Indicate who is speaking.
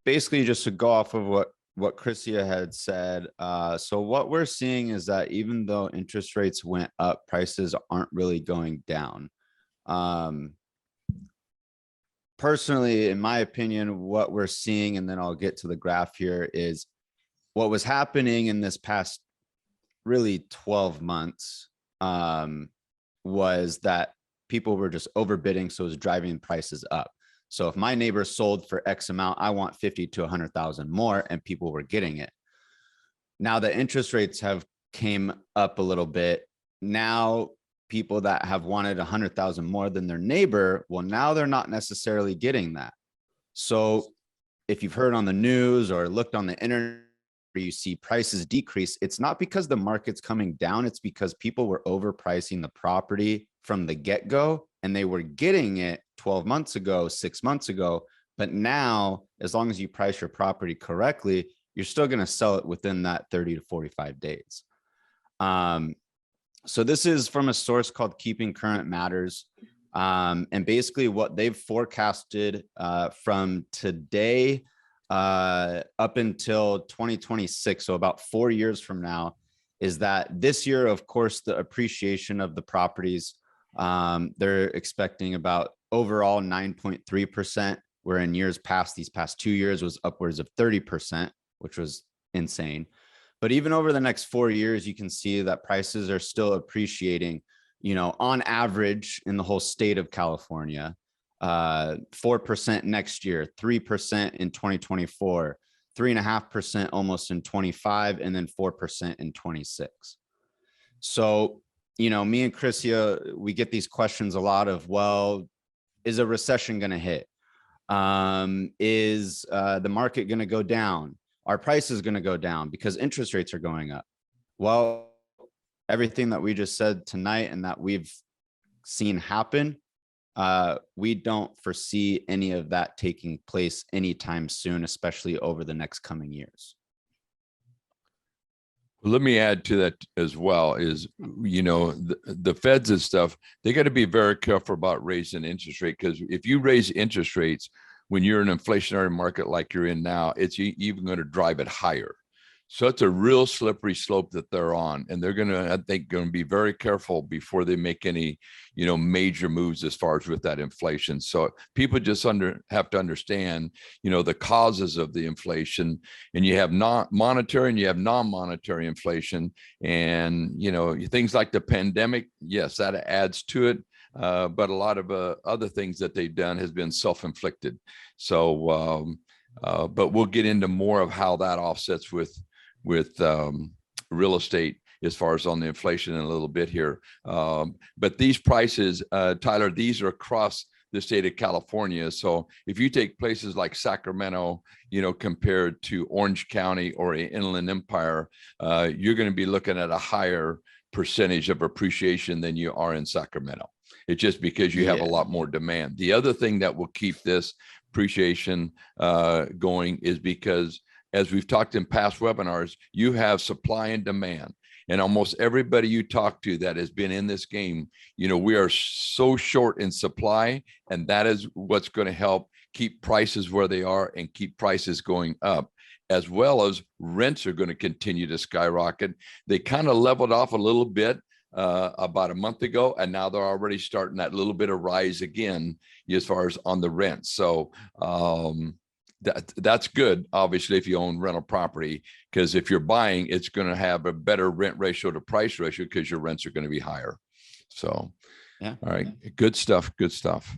Speaker 1: basically just to go off of what Chrisia had said. So what we're seeing is that even though interest rates went up, prices aren't really going down. Personally, in my opinion, what we're seeing, and then I'll get to the graph here, is what was happening in this past really 12 months was that people were just overbidding, so it was driving prices up. So if my neighbor sold for X amount, I want 50 to 100,000 more, and people were getting it. Now the interest rates have came up a little bit. Now people that have wanted 100,000 more than their neighbor, well, now they're not necessarily getting that. So if you've heard on the news or looked on the internet, you see prices decrease, it's not because the market's coming down, it's because people were overpricing the property from the get-go, and they were getting it 12 months ago, 6 months ago. But now, as long as you price your property correctly, you're still going to sell it within that 30 to 45 days. So this is from a source called Keeping Current Matters. And basically what they've forecasted from today up until 2026, so about 4 years from now, is that this year, of course, the appreciation of the properties, they're expecting about overall 9.3%, where in years past, these past 2 years was upwards of 30%, which was insane. But even over the next 4 years, you can see that prices are still appreciating, you know, on average in the whole state of California, 4% next year, 3% in 2024, 3.5% almost in 25, and then 4% in 26. So, you know, me and Chrisia, we get these questions a lot of, well, is a recession going to hit? Is the market going to go down? Our price is going to go down because interest rates are going up. Well, everything that we just said tonight and that we've seen happen, we don't foresee any of that taking place anytime soon, especially over the next coming years.
Speaker 2: Let me add to that as well is, you know, the feds and stuff, they got to be very careful about raising interest rate, because if you raise interest rates when you're in an inflationary market like you're in now, it's even going to drive it higher. So it's a real slippery slope that they're on, and they're going to, I think, going to be very careful before they make any, you know, major moves as far as with that inflation. So people just have to understand, you know, the causes of the inflation, and you have monetary and you have non-monetary inflation, and you know, things like the pandemic, yes, that adds to it. But a lot of other things that they've done has been self-inflicted. So, but we'll get into more of how that offsets with real estate as far as on the inflation in a little bit here. But these prices, Tyler, these are across the state of California. So if you take places like Sacramento, you know, compared to Orange County or Inland Empire, you're going to be looking at a higher percentage of appreciation than you are in Sacramento. It's just because you have a lot more demand. The other thing that will keep this appreciation going is because, as we've talked in past webinars, you have supply and demand. And almost everybody you talk to that has been in this game, you know, we are so short in supply, and that is what's going to help keep prices where they are and keep prices going up, as well as rents are going to continue to skyrocket. They kind of leveled off a little bit about a month ago, and now they're already starting that little bit of rise again as far as on the rent. So that's good, obviously, if you own rental property, because if you're buying, it's going to have a better rent ratio to price ratio because your rents are going to be higher. So, yeah. All right, good stuff. Good stuff.